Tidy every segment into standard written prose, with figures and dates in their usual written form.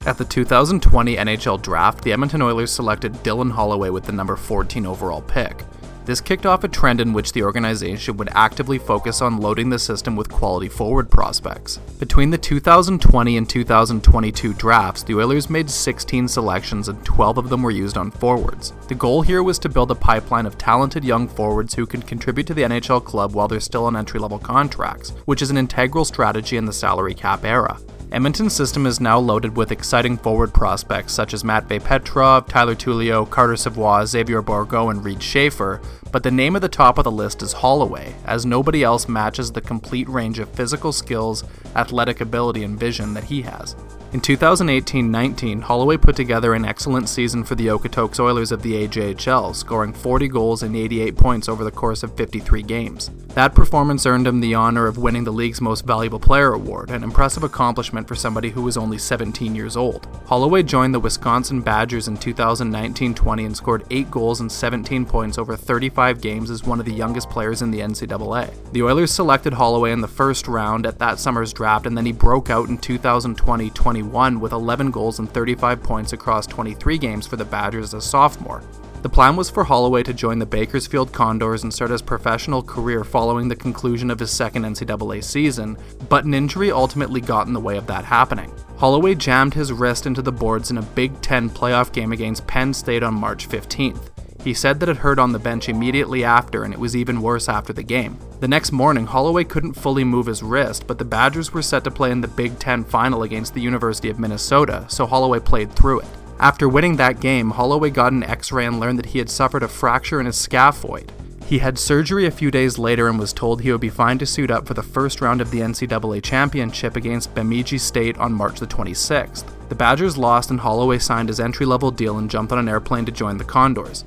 At the 2020 NHL Draft, the Edmonton Oilers selected Dylan Holloway with the number 14 overall pick. This kicked off a trend in which the organization would actively focus on loading the system with quality forward prospects. Between the 2020 and 2022 drafts, the Oilers made 16 selections and 12 of them were used on forwards. The goal here was to build a pipeline of talented young forwards who can contribute to the NHL club while they're still on entry-level contracts, which is an integral strategy in the salary cap era. Edmonton's system is now loaded with exciting forward prospects such as Matvei Petrov, Tyler Tullio, Carter Savoie, Xavier Bourgault, and Reed Schaefer, but the name at the top of the list is Holloway, as nobody else matches the complete range of physical skills, athletic ability, and vision that he has. In 2018-19, Holloway put together an excellent season for the Okotoks Oilers of the AJHL, scoring 40 goals and 88 points over the course of 53 games. That performance earned him the honor of winning the league's Most Valuable Player award, an impressive accomplishment for somebody who was only 17 years old. Holloway joined the Wisconsin Badgers in 2019-20 and scored 8 goals and 17 points over 35 games as one of the youngest players in the NCAA. The Oilers selected Holloway in the first round at that summer's draft, and then he broke out in 2020-21 with 11 goals and 35 points across 23 games for the Badgers as a sophomore. The plan was for Holloway to join the Bakersfield Condors and start his professional career following the conclusion of his second NCAA season, but an injury ultimately got in the way of that happening. Holloway jammed his wrist into the boards in a Big Ten playoff game against Penn State on March 15th. He said that it hurt on the bench immediately after, and it was even worse after the game. The next morning, Holloway couldn't fully move his wrist, but the Badgers were set to play in the Big Ten final against the University of Minnesota, so Holloway played through it. After winning that game, Holloway got an X-ray and learned that he had suffered a fracture in his scaphoid. He had surgery a few days later and was told he would be fine to suit up for the first round of the NCAA championship against Bemidji State on March the 26th. The Badgers lost and Holloway signed his entry-level deal and jumped on an airplane to join the Condors.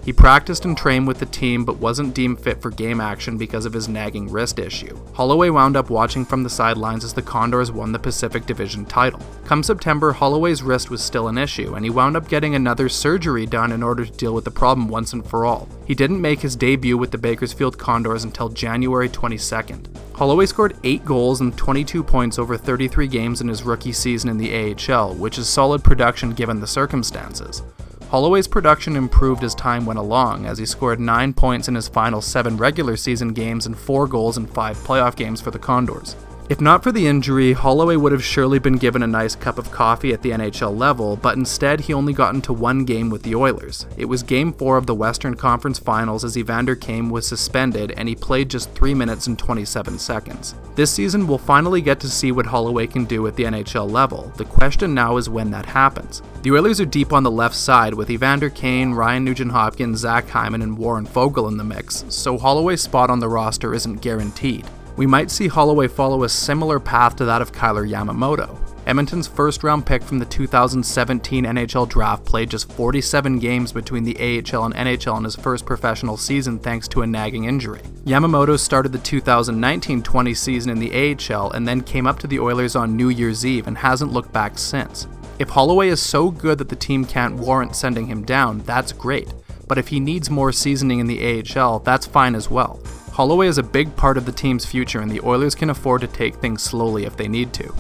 He practiced and trained with the team but wasn't deemed fit for game action because of his nagging wrist issue. Holloway wound up watching from the sidelines as the Condors won the Pacific Division title. Come September, Holloway's wrist was still an issue, and he wound up getting another surgery done in order to deal with the problem once and for all. He didn't make his debut with the Bakersfield Condors until January 22nd. Holloway scored 8 goals and 22 points over 33 games in his rookie season in the AHL, which is solid production given the circumstances. Holloway's production improved as time went along, as he scored 9 points in his final 7 regular season games and 4 goals in 5 playoff games for the Condors. If not for the injury, Holloway would have surely been given a nice cup of coffee at the NHL level, but instead he only got into 1 game with the Oilers. It was Game 4 of the Western Conference Finals as Evander Kane was suspended and he played just 3 minutes and 27 seconds. This season we'll finally get to see what Holloway can do at the NHL level. The question now is when that happens. The Oilers are deep on the left side with Evander Kane, Ryan Nugent-Hopkins, Zach Hyman, and Warren Foegele in the mix, so Holloway's spot on the roster isn't guaranteed. We might see Holloway follow a similar path to that of Kailer Yamamoto. Edmonton's first-round pick from the 2017 NHL Draft played just 47 games between the AHL and NHL in his first professional season thanks to a nagging injury. Yamamoto started the 2019-20 season in the AHL and then came up to the Oilers on New Year's Eve and hasn't looked back since. If Holloway is so good that the team can't warrant sending him down, that's great, but if he needs more seasoning in the AHL, that's fine as well. Holloway is a big part of the team's future and the Oilers can afford to take things slowly if they need to.